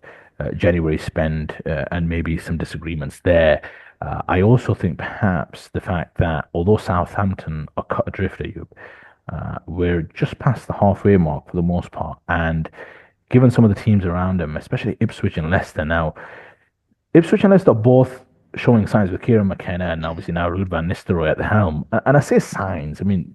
January spend and maybe some disagreements there. I also think perhaps the fact that although Southampton are cut adrift, Ayub, we're just past the halfway mark for the most part, and given some of the teams around them, especially Ipswich and Leicester now. Ipswich and Leicester are both showing signs with Kieran McKenna and obviously now Ruud van Nistelrooy at the helm. And I say signs, I mean,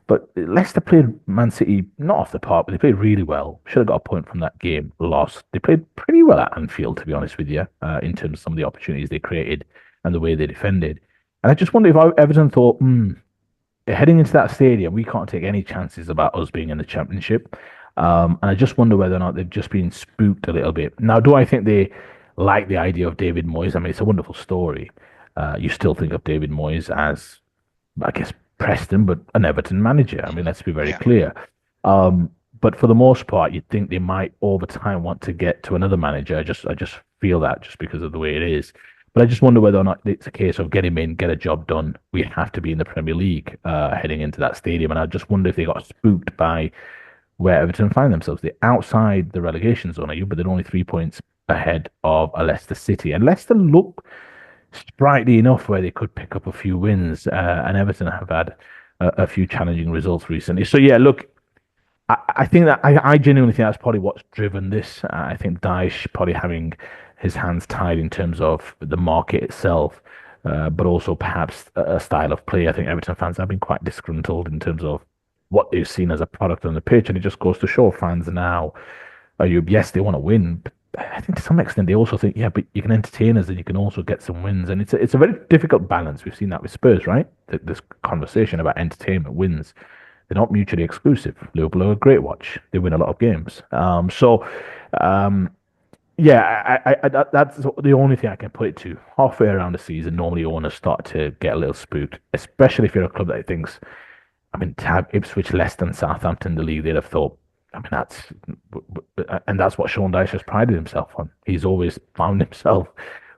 but Leicester played Man City not off the park, but they played really well. Should have got a point from that game, lost. They played pretty well at Anfield, to be honest with you, in terms of some of the opportunities they created and the way they defended. And I just wonder if Everton thought, heading into that stadium, we can't take any chances about us being in the championship. And I just wonder whether or not they've just been spooked a little bit. Now, do I think they like the idea of David Moyes? I mean, it's a wonderful story. You still think of David Moyes as, I guess, Preston, but an Everton manager. I mean, let's be very Yeah. clear. Um, but for the most part, you'd think they might over time want to get to another manager. I just feel that just because of the way it is. But I just wonder whether or not it's a case of get him in, get a job done. We have to be in the Premier League heading into that stadium. And I just wonder if they got spooked by where Everton find themselves. They're outside the relegation zone, are you? But they're only 3 points ahead of a Leicester City. And Leicester look sprightly enough where they could pick up a few wins. And Everton have had a few challenging results recently. So, yeah, look, I think that I genuinely think that's probably what's driven this. I think Dyche probably having his hands tied in terms of the market itself, but also perhaps a style of play. I think Everton fans have been quite disgruntled in terms of what they've seen as a product on the pitch, and it just goes to show fans now. Ayub, yes, they want to win, but I think to some extent they also think, yeah, but you can entertain us and you can also get some wins, and it's a very difficult balance. We've seen that with Spurs, right? This conversation about entertainment wins. They're not mutually exclusive. Liverpool are a great watch. They win a lot of games. Um, yeah, that's the only thing I can put it to. Halfway around the season, normally owners start to get a little spooked, especially if you're a club that thinks, I mean, to have Ipswich less than Southampton in the league, they'd have thought, I mean, and that's what Sean Dyche has prided himself on. He's always found himself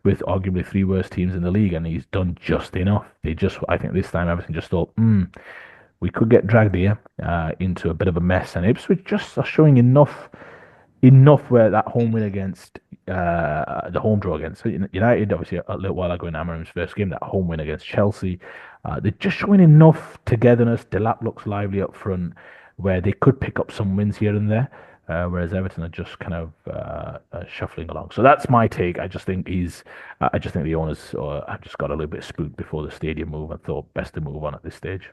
with arguably three worst teams in the league, and he's done just enough. I think this time Everton just thought, we could get dragged here into a bit of a mess, and Ipswich just are showing enough where that home win against the home draw against United, obviously a little while ago in Amorim's first game, that home win against Chelsea, they're just showing enough togetherness. Delap looks lively up front, where they could pick up some wins here and there, whereas Everton are just kind of shuffling along. So that's my take. I just think the owners have just got a little bit spooked before the stadium move and thought best to move on at this stage.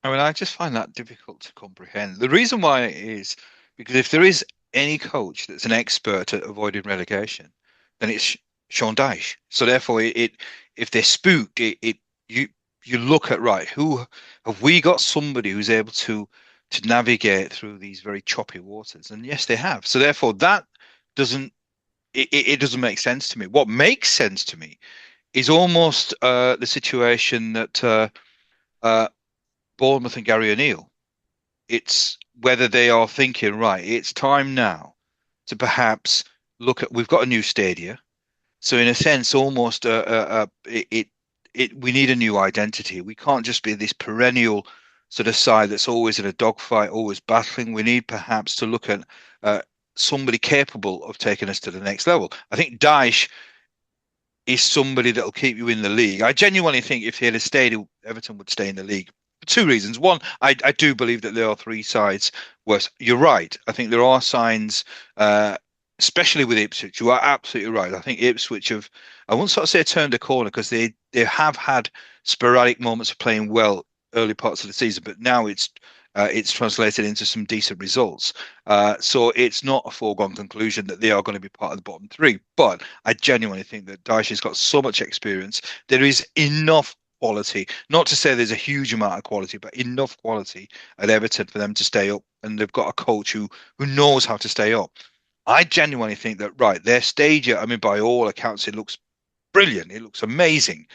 I mean, I just find that difficult to comprehend. The reason why is because if there is any coach that's an expert at avoiding relegation, then it's Sean Dyche. So therefore, if they're spooked, you you look at right, who have we got somebody who's able to navigate through these very choppy waters? And yes, they have. So therefore, that doesn't it doesn't make sense to me. What makes sense to me is almost the situation that uh, Bournemouth and Gary O'Neill. It's whether they are thinking, right, it's time now to perhaps look at, we've got a new stadia. So in a sense, almost we need a new identity. We can't just be this perennial sort of side that's always in a dogfight, always battling. We need perhaps to look at uh, somebody capable of taking us to the next level. I think Dyche is somebody that'll keep you in the league. I genuinely think if he had stayed, Everton would stay in the league. For two reasons. One, I do believe that there are three sides worse. You're right. I think there are signs, especially with Ipswich. You are absolutely right. I think Ipswich have, I won't sort of say turned a corner because they have had sporadic moments of playing well early parts of the season, but now it's translated into some decent results. So it's not a foregone conclusion that they are going to be part of the bottom three. But I genuinely think that Dyche has got so much experience. There is enough quality, not to say there's a huge amount of quality, but enough quality at Everton for them to stay up. And they've got a coach who knows how to stay up. I genuinely think that right, their stage, I mean, by all accounts, it looks brilliant. It looks amazing.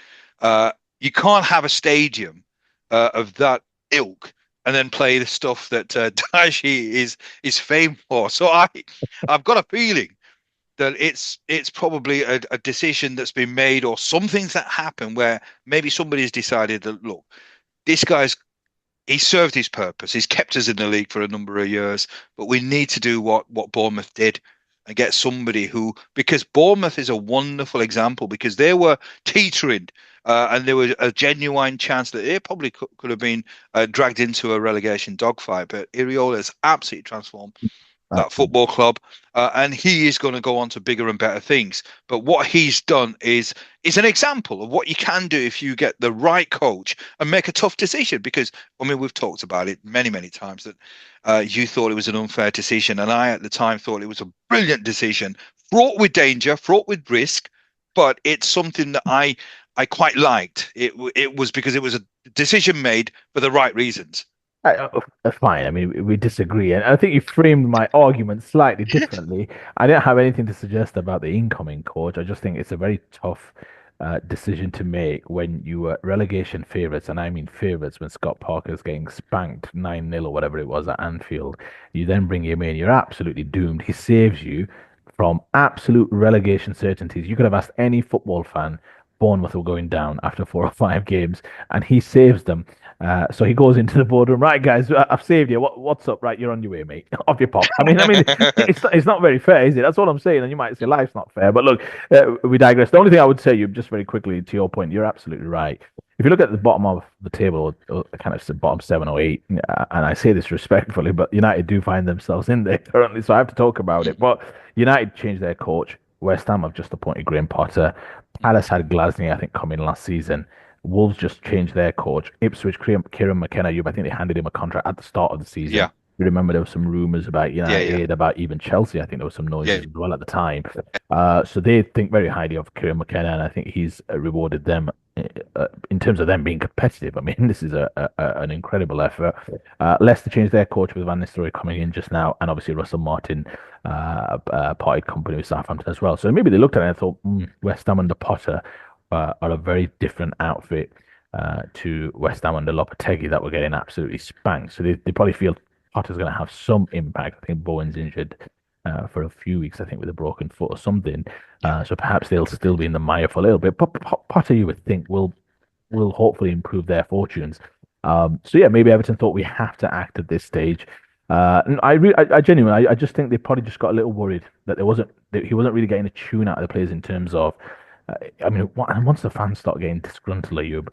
You can't have a stadium of that ilk and then play the stuff that Dashi is famed for. So I've got a feeling that it's probably a decision that's been made or some things that happen where maybe somebody has decided that look, this guy's he's served his purpose. He's kept us in the league for a number of years, but we need to do what Bournemouth did and get somebody who, because Bournemouth is a wonderful example because they were teetering and there was a genuine chance that they probably could have been dragged into a relegation dogfight. But Iraola has absolutely transformed that Absolutely. football club, and he is going to go on to bigger and better things. But what he's done is an example of what you can do if you get the right coach and make a tough decision. Because I mean, we've talked about it many times that you thought it was an unfair decision, and I at the time thought it was a brilliant decision, fraught with danger, fraught with risk. But it's something that I quite liked. It was because it was a decision made for the right reasons. Fine. I mean, we disagree, and I think you framed my argument slightly differently. I didn't have anything to suggest about the incoming coach. I just think it's a very tough decision to make when you were relegation favourites, and I mean favourites when Scott Parker's getting spanked 9-0 or whatever it was at Anfield. You then bring him in, you're absolutely doomed. He saves you from absolute relegation certainties. You could have asked any football fan. Bournemouth were going down after 4 or 5 games, and he saves them. So he goes into the boardroom. Right, guys, I've saved you. What's up? Right, you're on your way, mate. Off your pop. I mean, it's not very fair, is it? That's all I'm saying. And you might say life's not fair, but look, we digress. The only thing I would say, you just very quickly to your point, you're absolutely right. If you look at the bottom of the table, or kind of bottom 7 or 8, and I say this respectfully, but United do find themselves in there currently, so I have to talk about it. But United changed their coach. West Ham have just appointed Graham Potter. Mm. Palace had Glasney, I think, come in last season. Wolves just changed their coach. Ipswich, Kieran McKenna, I think they handed him a contract at the start of the season. Yeah, You remember there were some rumours about yeah, yeah, United, about even Chelsea. I think there were some yeah, noises as well at the time. So they think very highly of Kieran McKenna, and I think he's rewarded them in terms of them being competitive. I mean, this is an incredible effort. Leicester changed their coach with Van Nistelrooy coming in just now, and obviously Russell Martin parted company with Southampton as well. So maybe they looked at it and thought, West Ham under Potter are a very different outfit to West Ham under Lopetegui that were getting absolutely spanked. So they probably feel Potter's going to have some impact. I think Bowen's injured for a few weeks, I think, with a broken foot or something. yeah. So perhaps they'll still be in the mire for a little bit. But Potter, you would think, will hopefully improve their fortunes. So yeah, maybe Everton thought we have to act at this stage. And I genuinely, I just think they probably just got a little worried that he wasn't really getting a tune out of the players in terms of, I mean, and once the fans start getting disgruntled, Ayub,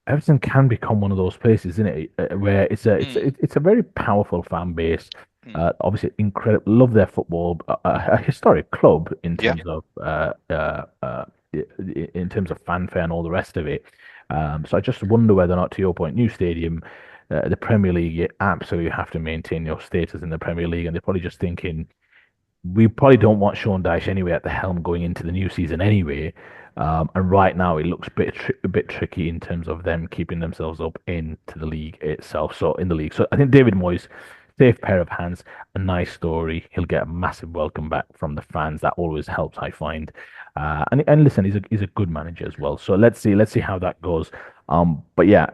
Everton can become one of those places, isn't it? Where Mm, it's a very powerful fan base. mm. Obviously, incredible. Love their football. A historic club in Yeah. terms of in terms of fanfare and all the rest of it. So I just wonder whether or not, to your point, new stadium, the Premier League, you absolutely have to maintain your status in the Premier League, and they're probably just thinking we probably don't want Sean Dyche anyway at the helm going into the new season anyway. And right now it looks a bit tricky in terms of them keeping themselves up into the league itself. So in the league, so I think David Moyes, safe pair of hands, a nice story. He'll get a massive welcome back from the fans. That always helps, I find. And listen, he's a good manager as well. So let's see how that goes. But yeah,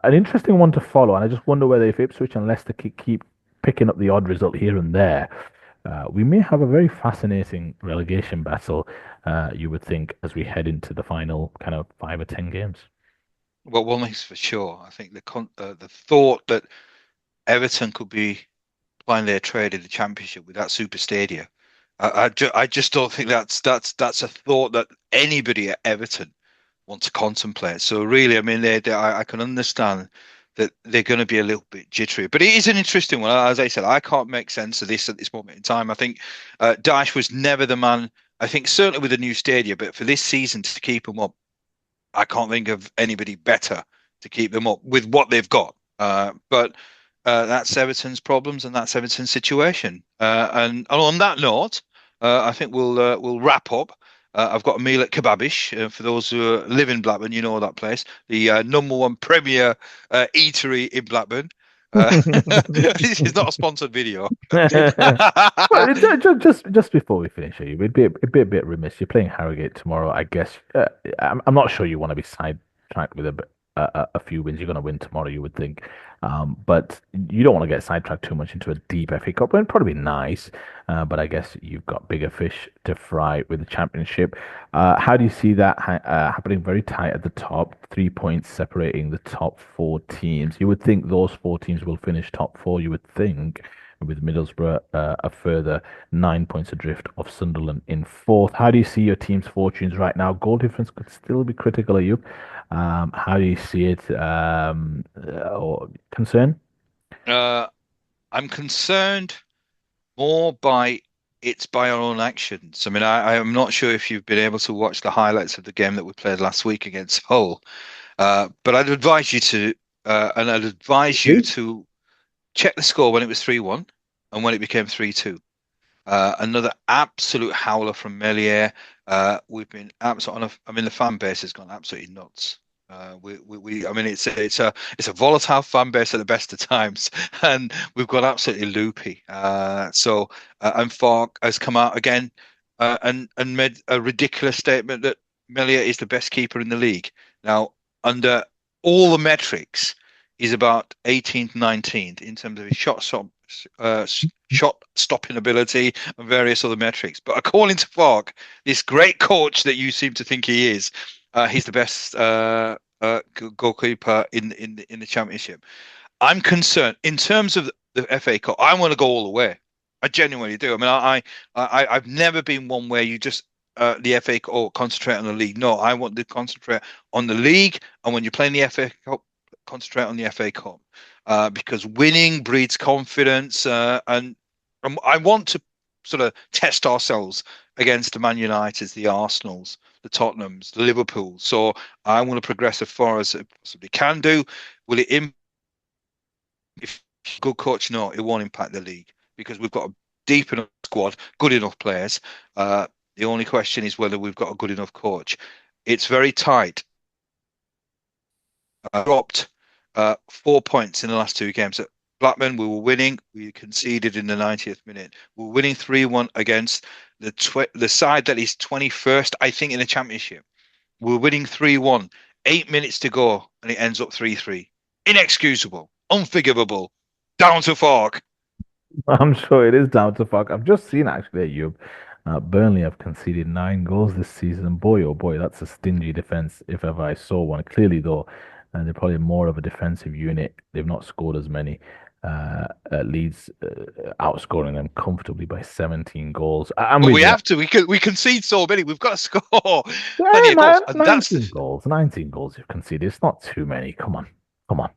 an interesting one to follow. And I just wonder whether if Ipswich and Leicester keep picking up the odd result here and there, we may have a very fascinating relegation battle, you would think, as we head into the final kind of 5 or 10 games. Well, one thing's for sure. I think the thought that Everton could be playing their trade in the Championship with that super stadia, I just don't think that's a thought that anybody at Everton want to contemplate. So really, I mean, I can understand that they're going to be a little bit jittery, but it is an interesting one. As I said, I can't make sense of this at this moment in time. I think Dyche was never the man. I think certainly with the new stadia, but for this season to keep them up, I can't think of anybody better to keep them up with what they've got. But that's Everton's problems and that's Everton's situation. And on that note, I think we'll wrap up. I've got a meal at Kebabish. For those who live in Blackburn, you know that place, the number one premier eatery in Blackburn. This is not a sponsored video. Well, just before we finish, it'd be a bit remiss. You're playing Harrogate tomorrow, I guess. I'm not sure you want to be sidetracked with a few wins. You're going to win tomorrow, you would think. But you don't want to get sidetracked too much into a deep FA Cup. It'd probably be nice, but I guess you've got bigger fish to fry with the Championship. How do you see that happening very tight at the top? 3 points separating the top four teams. You would think those four teams will finish top four, you would think, with Middlesbrough a further 9 points adrift of Sunderland in fourth. How do you see your team's fortunes right now? Goal difference could still be critical, are you? How do you see it? Or concern? uh, I'm concerned more by our own actions. I mean, I am not sure if you've been able to watch the highlights of the game that we played last week against Hull, but I'd advise you Really? to check the score when it was 3-1 and when it became 3-2. Another absolute howler from Melier. We've been absolutely, I mean, the fan base has gone absolutely nuts. I mean, it's a volatile fan base at the best of times, and we've gone absolutely loopy. And Falk has come out again and made a ridiculous statement that Melier is the best keeper in the league. Now, under all the metrics, he's about 18th, 19th in terms of his uh, shot stopping ability and various other metrics. But according to Falk, this great coach that you seem to think he is, he's the best goalkeeper in the championship. I'm concerned in terms of the FA Cup. I want to go all the way. I genuinely do. I mean, I've never been one where you just the FA Cup or concentrate on the league. No, I want to concentrate on the league, and when you're playing the FA Cup, concentrate on the FA Cup because winning breeds confidence, and I want to sort of test ourselves against the Man Uniteds, the Arsenals, the Tottenhams, the Liverpools. So I want to progress as far as it possibly can do. Will it impact? If you're a good coach, no, it won't impact the league because we've got a deep enough squad, good enough players. The only question is whether we've got a good enough coach. It's very tight. Dropped 4 points in the last two games. At Blackburn, we were winning. We conceded in the 90th minute. We were winning 3-1 against the side that is 21st, I think, in the championship. We were winning 3-1. 8 minutes to go, and it ends up 3-3. Inexcusable, unforgivable, down to fork. I'm sure it is down to fuck. I've just seen actually Ayub. Burnley have conceded 9 goals this season. Boy, oh boy, that's a stingy defense if ever I saw one. Clearly, though, they're probably more of a defensive unit. They've not scored as many. Leeds outscoring them comfortably by 17 goals. I'm But with we you. have to. We concede so many. We've got to score Yeah, plenty of goals, and that's 19 goals. 19 goals you've conceded. It's not too many. Come on. Come on.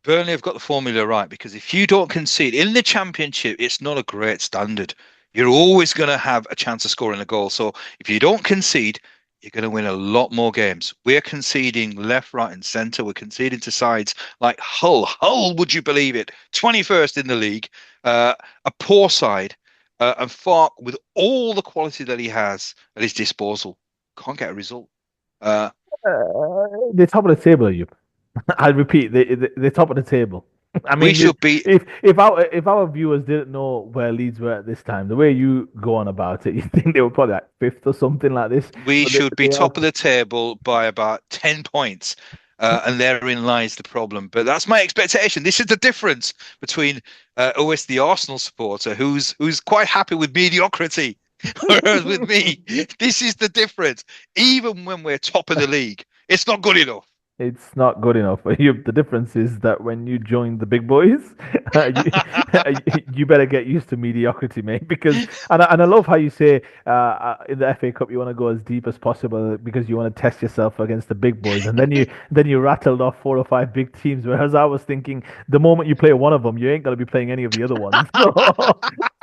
Burnley have got the formula right because if you don't concede in the championship, it's not a great standard. You're always going to have a chance of scoring a goal. So if you don't concede, you're going to win a lot more games. We're conceding left, right, and centre. We're conceding to sides like Hull. Hull, would you believe it? 21st in the league, uh, a poor side, and Fark with all the quality that he has at his disposal can't get a result. Uh, The top of the table, Ayub. I'll repeat, the top of the table. I we mean, should be if our viewers didn't know where Leeds were at this time, the way you go on about it, you think they were probably like fifth or something like this. we But should be they are. top of the table by about 10 points. And therein lies the problem. But that's my expectation. This is the difference between OS, the Arsenal supporter, who's quite happy with mediocrity. Whereas with me, this is the difference. Even when we're top of the league, it's not good enough. It's not good enough. The difference is that when you join the big boys, you, you better get used to mediocrity, mate. Because and I love how you say in the FA Cup you want to go as deep as possible because you want to test yourself against the big boys, and then you rattled off 4 or 5 big teams. Whereas I was thinking the moment you play one of them, you ain't gonna be playing any of the other ones.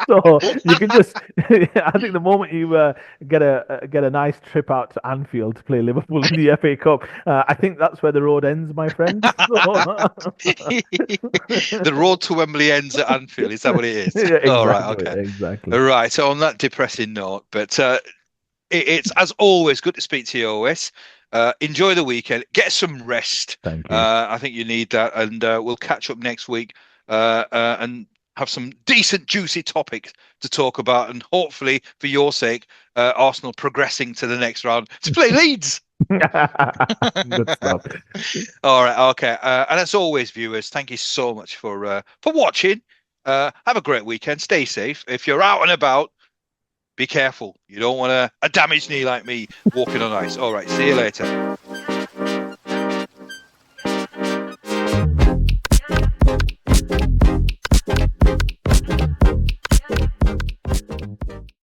So you can just. I think the moment you get a nice trip out to Anfield to play Liverpool in the FA Cup, I think that's where the road ends, my friend. The road to Wembley ends at Anfield. Is that what it is? Yeah, All right, exactly, okay. exactly. All right. So on that depressing note, but it's as always good to speak to you, OS. Enjoy the weekend. Get some rest. Thank you. I think you need that, and we'll catch up next week and have some decent, juicy topics to talk about, and hopefully, for your sake, Arsenal progressing to the next round to play Leeds. Good stuff. All right, okay. And as always, viewers, thank you so much for watching. Have a great weekend. Stay safe. If you're out and about, be careful. You don't want a damaged knee like me walking on ice. All right, see you later.